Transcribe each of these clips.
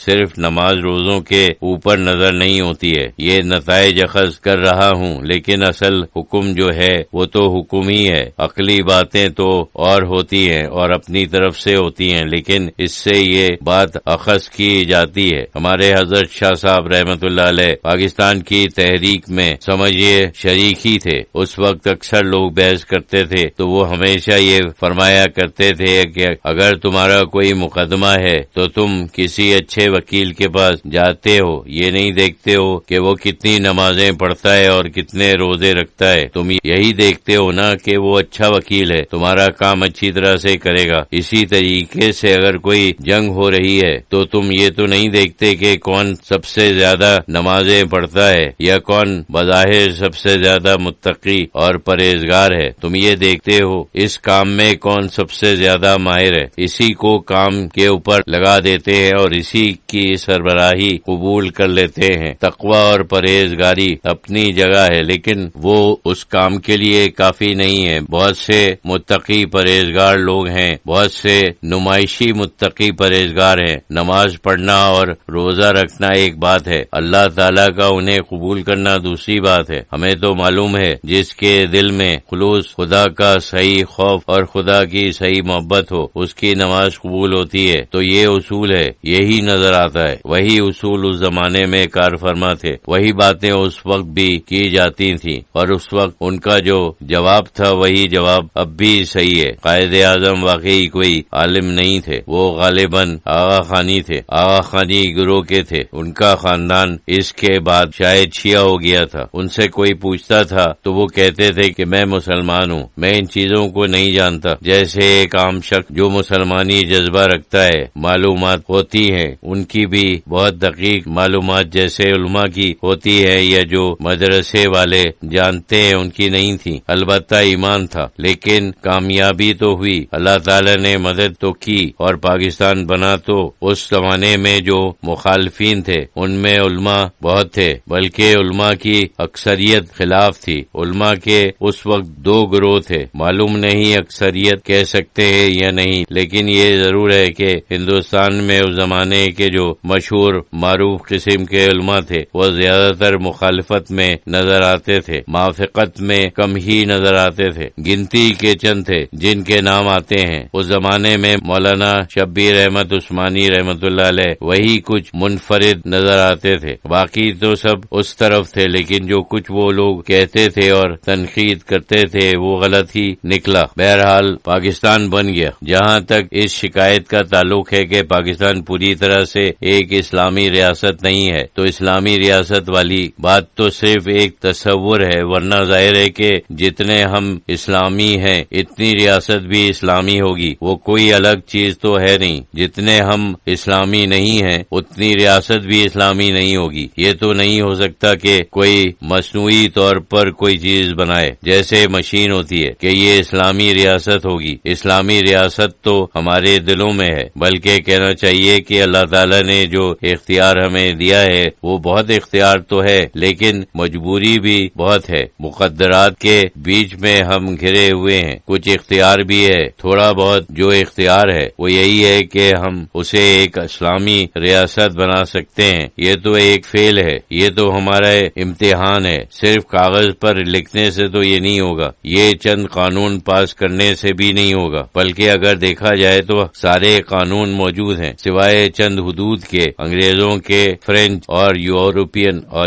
صرف نماز روزوں کے اوپر نظر نہیں ہوتی ہے، یہ نتائج اخذ کر رہا ہوں، لیکن اصل حکم جو ہے وہ تو حکم ہی ہے۔ عقلی باتیں تو اور ہوتی ہیں اور اپنی طرف سے ہوتی ہیں، لیکن اس سے یہ بات اخذ کی جاتی ہے۔ ہمارے حضرت شاہ صاحب رحمۃ اللہ علیہ پاکستان کی تحریک میں سمجھیے شریک ہی تھے۔ اس وقت اکثر لوگ بحث کرتے تھے تو وہ ہمیشہ یہ فرمایا کرتے تھے کہ اگر تمہارا کوئی مقدمہ ہے تو تم کسی اچھے وکیل کے پاس جاتے ہو، یہ نہیں دیکھتے ہو کہ وہ کتنی نمازیں پڑھتا ہے اور کتنے روزے رکھتا ہے، تم یہی دیکھتے ہو نا کہ وہ اچھا وکیل ہے، تمہارا کام اچھی طرح سے کرے گا۔ اسی طریقے سے اگر کوئی جنگ ہو رہی ہے تو تم یہ تو نہیں دیکھتے کہ کون سب سے زیادہ نمازیں پڑھتا ہے یا کون بظاہر سب سے زیادہ متقی اور پرہیزگار ہے، تم یہ دیکھتے ہو اس کام میں کون سب سے زیادہ ماہر ہے، اسی کو کام کے اوپر لگا دیتے ہیں اور اسی کی سربراہی قبول کر لیتے ہیں۔ تقوی اور پرہیزگاری اپنی جگہ ہے، لیکن وہ اس کام کے لیے کافی نہیں ہے۔ بہت سے متقی پرہیزگار لوگ ہیں، بہت سے نمائشی متقی پرہیزگار ہیں۔ نماز پڑھنا اور روزہ رکھنا ایک بات ہے، اللہ تعالیٰ کا انہیں قبول کرنا دوسری بات ہے۔ ہمیں تو معلوم ہے جس کے دل میں خلوص، خدا کا صحیح خوف اور خدا کی صحیح محبت ہو، اس کی نماز قبول ہوتی ہے۔ تو یہ اصول ہے، یہی نظر آتا ہے۔ وہی اصول اس زمانے میں کار فرما تھے، وہی باتیں اس وقت بھی کی جاتی تھیں اور اس وقت ان کا جو جواب تھا وہی جواب اب بھی صحیح ہے۔ قائد اعظم واقعی کوئی عالم نہیں تھے، وہ غالباً آغا خانی تھے، آغا خانی گروہ کے تھے۔ ان کا خاندان اس کے بعد شاید شیعہ ہو گیا تھا۔ ان سے کوئی پوچھتا تھا تو وہ کہتے تھے کہ میں مسلمان ہوں، میں ان چیزوں کو نہیں جانتا۔ جیسے ایک عام شخص جو مسلمانی جذبہ رکھتا ہے، معلومات ہوتی ہیں ان کی بھی بہت دقیق معلومات جیسے علماء کی ہوتی ہے یا جو مدرسے والے جانتے ہیں ان کی نہیں تھی۔ البتہ ایمان تھا، لیکن کامیابی تو ہوئی، اللہ تعالی نے مدد تو کی اور پاکستان بنا۔ تو اس زمانے میں جو مخالفین تھے ان میں علماء بہت تھے، بلکہ علماء کی اکثریت خلاف تھی۔ علماء کے اس وقت دو گروہ تھے، معلوم نہیں اکثریت کہہ سکتے ہیں یا نہیں، لیکن یہ ضرور ہے کہ ہندوستان میں اس زمانے کے جو مشہور معروف قسم کے علماء تھے وہ زیادہ تر مخالفت میں نظر آتے تھے، موافقت میں کم ہی نظر آتے تھے۔ گنتی کے چند تھے جن کے نام آتے ہیں۔ اس زمانے میں مولانا شبیر احمد عثمانی رحمۃ اللہ علیہ وہی کچھ منفرد نظر آتے تھے، باقی تو سب اس طرف تھے، لیکن جو کچھ وہ لوگ کہتے تھے اور تنقید کرتے تھے وہ غلط ہی نکلا۔ بہرحال پاکستان بن گیا۔ جہاں تک اس شکایت کا تعلق ہے کہ پاکستان پوری طرح سے ایک اسلامی ریاست نہیں ہے، تو اسلامی ریاست والی بات تو صرف ایک تصور ہے، ورنہ ظاہر ہے کہ جتنے ہم اسلامی ہیں اتنی ریاست بھی اسلامی ہوگی، وہ کوئی الگ چیز تو ہے نہیں۔ جتنے ہم اسلامی نہیں ہیں اتنی ریاست بھی اسلامی نہیں ہوگی۔ یہ تو نہیں ہو سکتا کہ کوئی مصنوعی طور پر کوئی چیز بنائے جیسے مشین ہوتی ہے کہ یہ اسلامی ریاست ہوگی۔ اسلامی ریاست تو ہمارے دلوں میں ہے، بلکہ کہنا چاہیے کہ اللہ تعالیٰ نے جو اختیار ہمیں دیا ہے وہ بہت اختیار تو ہے، لیکن مجبوری بھی بہت ہے۔ مقدرات کے بیچ میں ہم گھرے ہوئے ہیں، کچھ اختیار بھی ہے، تھوڑا بہت جو اختیار ہے وہ یہی ہے کہ ہم اسے ایک اسلامی ریاست بنا سکتے ہیں۔ یہ تو ایک فعل ہے، یہ تو ہمارا امتحان ہے۔ صرف کاغذ پر لکھنے سے تو یہ نہیں ہوگا، یہ چند قانون پاس کرنے سے بھی نہیں ہوگا، بلکہ اگر دیکھا جائے تو سارے قانون موجود ہیں سوائے چند حدود کے۔ انگریزوں کے فرینچ اور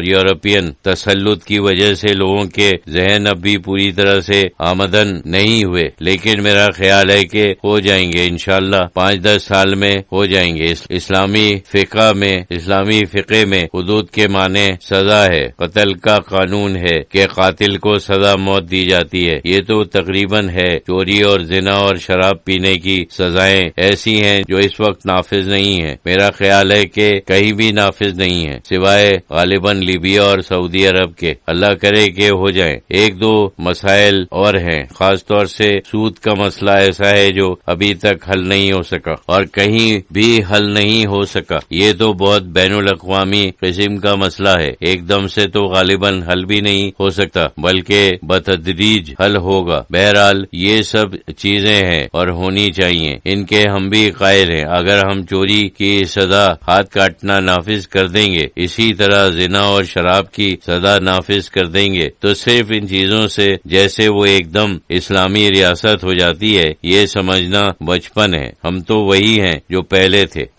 یورپین تسلط کی وجہ سے لوگوں کے ذہن اب بھی پوری طرح سے آمدن نہیں ہوئے، لیکن میرا خیال ہے کہ ہو جائیں گے انشاءاللہ، 5-10 سال میں ہو جائیں گے۔ اسلامی فقہ میں حدود کے معنی سزا ہے، قتل کا قانون ہے کہ قاتل کو سزا موت دی جاتی ہے، یہ تو تقریباً ہے۔ چوری اور زنا اور شراب پینے کی سزائیں ایسی ہیں جو اس وقت نافذ نہیں ہیں، میرا خیال ہے کہ کہیں بھی نافذ نہیں ہیں سوائے غالباً لیبیا اور سعودی عرب کے۔ اللہ کرے کہ ہو جائیں۔ ایک دو مسائل اور ہیں، خاص طور سے سود کا مسئلہ ایسا ہے جو ابھی تک حل نہیں ہو سکا اور کہیں بھی حل نہیں ہو سکا۔ یہ تو بہت بین الاقوامی قسم کا مسئلہ ہے، ایک دم سے تو غالباً حل بھی نہیں ہو سکتا، بلکہ بتدریج حل ہوگا۔ بہرحال یہ سب چیزیں ہیں اور ہونی چاہیے، ان کے ہم بھی قائل ہیں۔ اگر ہم چوری کی سزا سزا ہاتھ کاٹنا نافذ کر دیں گے، اسی طرح زنا اور شراب کی سزا نافذ کر دیں گے، تو صرف ان چیزوں سے جیسے وہ ایک دم اسلامی ریاست ہو جاتی ہے، یہ سمجھنا بچپن ہے۔ ہم تو وہی ہیں جو پہلے تھے۔